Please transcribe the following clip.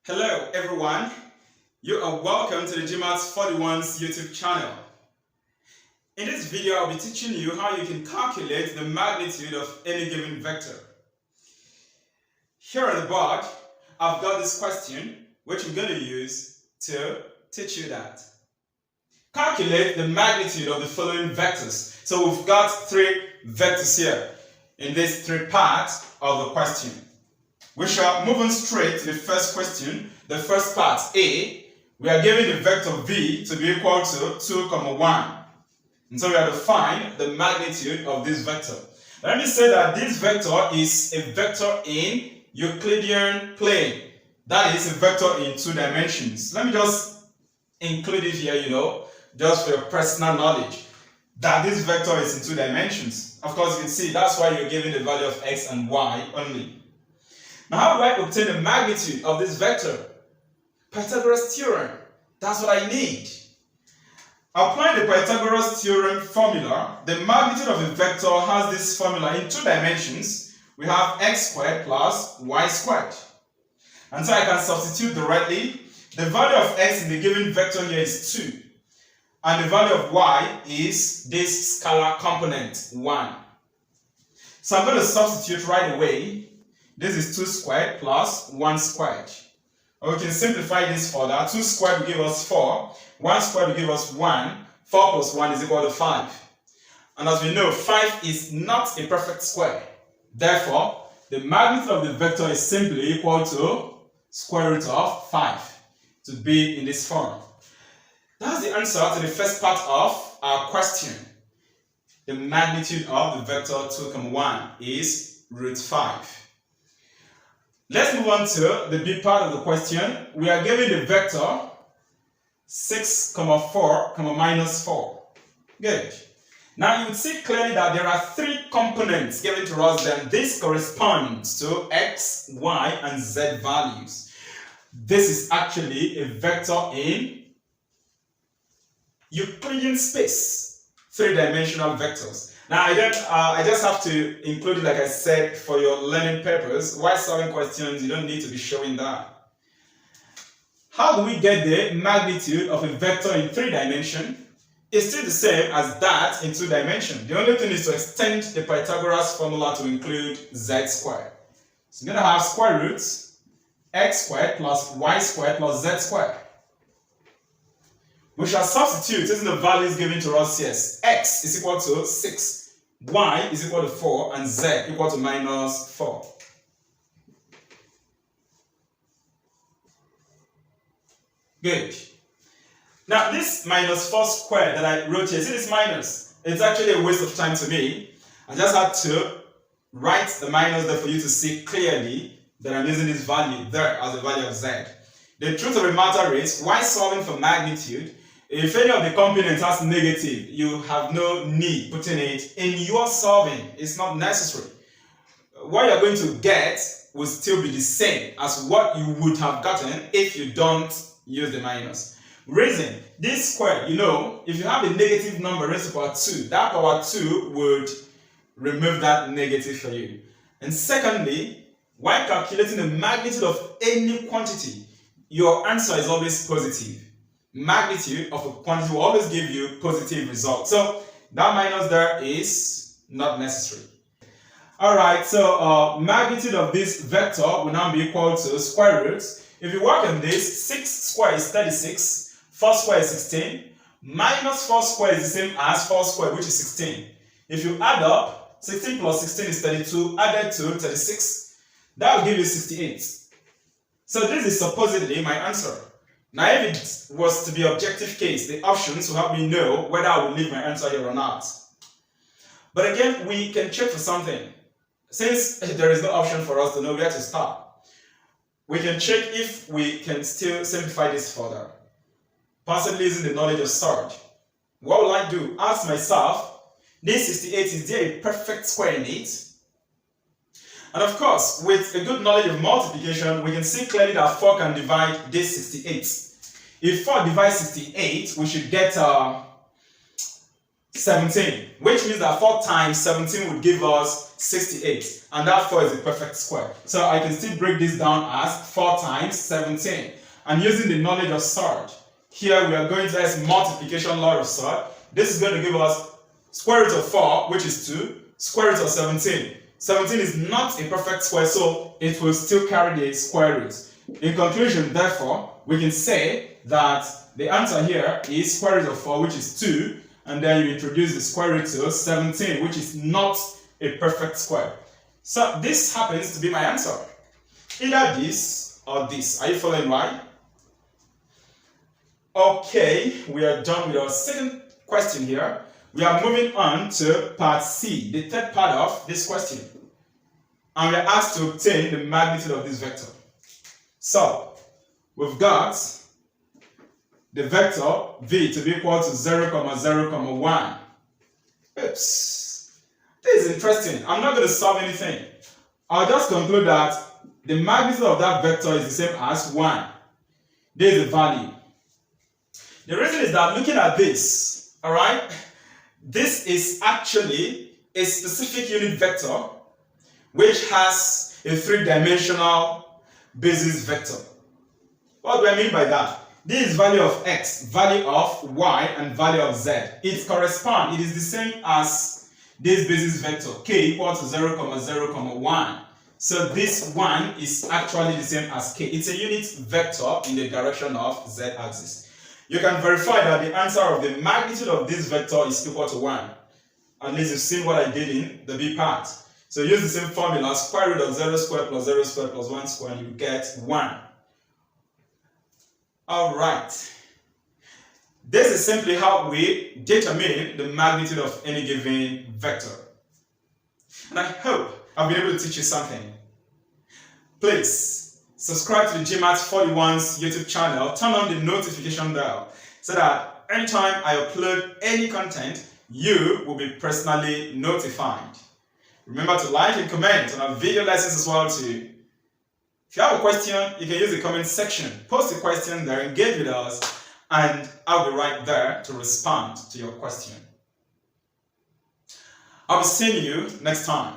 Hello everyone, you are welcome to the GMAT 41's YouTube channel. In this video, I'll be teaching you how you can calculate the magnitude of any given vector. Here on the board, I've got this question which I'm going to use to teach you that. Calculate the magnitude of the following vectors. So we've got three vectors here in these three parts of the question. We shall move on straight to the first question. The first part, A, we are given the vector V to be equal to 2, 1. And so we have to find the magnitude of this vector. Let me say that this vector is a vector in Euclidean plane. That is a vector in 2 dimensions. Let me just include it here, just for your personal knowledge, that this vector is in 2 dimensions. Of course, you can see that's why you're given the value of X and Y only. Now, how do I obtain the magnitude of this vector? Pythagoras theorem. That's what I need. Applying the Pythagoras theorem formula, the magnitude of a vector has this formula in 2 dimensions. We have x squared plus y squared. And so I can substitute directly. The value of x in the given vector here is 2. And the value of y is this scalar component, 1. So I'm going to substitute right away. This is 2 squared plus 1 squared. Or we can simplify this further. 2 squared will give us 4. 1 squared will give us 1. 4 plus 1 is equal to 5. And as we know, 5 is not a perfect square. Therefore, the magnitude of the vector is simply equal to square root of 5 to be in this form. That's the answer to the first part of our question. The magnitude of the vector 2, 1 is root 5. Let's move on to the B part of the question. We are given the vector 6, 4, minus 4. Good. Now you would see clearly that there are 3 components given to us, then this corresponds to X, Y, and Z values. This is actually a vector in Euclidean space, 3-dimensional vectors. Now, I just have to include it, like I said, for your learning purpose. While solving questions, you don't need to be showing that. How do we get the magnitude of a vector in 3 dimensions? It's still the same as that in 2 dimensions. The only thing is to extend the Pythagoras formula to include z squared. So you're going to have square roots x squared plus y squared plus z squared. We shall substitute using the values given to us here. X is equal to 6, y is equal to 4, and z equal to minus 4. Good. Now this minus 4 squared that I wrote here, see this minus? It's actually a waste of time to me. I just had to write the minus there for you to see clearly that I'm using this value there as the value of z. The truth of the matter is, while solving for magnitude, if any of the components has negative, you have no need putting it in your solving. It's not necessary. What you're going to get will still be the same as what you would have gotten if you don't use the minus. Reason, this square, if you have a negative number raised to power 2, that power 2 would remove that negative for you. And secondly, while calculating the magnitude of any quantity, your answer is always positive. Magnitude of a quantity will always give you positive results. So that minus there is not necessary. Alright, so magnitude of this vector will now be equal to square roots. If you work on this, 6 squared is 36, 4 squared is 16, minus 4 squared is the same as 4 squared, which is 16. If you add up, 16 plus 16 is 32, added to 36, that will give you 68. So this is supposedly my answer. Now, if it was to be objective case, the options will help me know whether I will leave my answer here or not. But again, we can check for something. Since there is no option for us to know where to start, we can check if we can still simplify this further, possibly using the knowledge of surge. What will I do? Ask myself, this 68, is there a perfect square in it? And of course, with a good knowledge of multiplication, we can see clearly that 4 can divide this 68. If 4 divides 68, we should get 17, which means that 4 times 17 would give us 68, and that 4 is a perfect square. So I can still break this down as 4 times 17. And using the knowledge of surd, here we are going to use multiplication law of surd. This is going to give us square root of 4, which is 2, square root of 17. 17 is not a perfect square, so it will still carry the square root. In conclusion, therefore, we can say that the answer here is square root of 4, which is 2, and then you introduce the square root of 17, which is not a perfect square. So this happens to be my answer. Either this or this. Are you following right? Okay, we are done with our second question here. We are moving on to part C, the third part of this question. And we are asked to obtain the magnitude of this vector. So, we've got the vector v to be equal to 0, 0, 1. Oops. This is interesting. I'm not going to solve anything. I'll just conclude that the magnitude of that vector is the same as 1. There is a value. The reason is that looking at this, alright, this is actually a specific unit vector which has a 3-dimensional basis vector. What do I mean by that? This is value of x, value of y, and value of z. It corresponds, it is the same as this basis vector, k equal to 0, 0, 1. So this 1 is actually the same as k. It's a unit vector in the direction of z-axis. You can verify that the answer of the magnitude of this vector is equal to 1. At least you've seen what I did in the B part. So use the same formula, square root of 0 squared plus 0 squared plus 1 squared, and you get 1. Alright. This is simply how we determine the magnitude of any given vector. And I hope I've been able to teach you something. Please subscribe to the GMAT 41's YouTube channel, turn on the notification bell so that anytime I upload any content, you will be personally notified. Remember to like and comment on our video lessons as well too. If you have a question, you can use the comment section. Post a question there, engage with us, and I'll be right there to respond to your question. I'll be seeing you next time.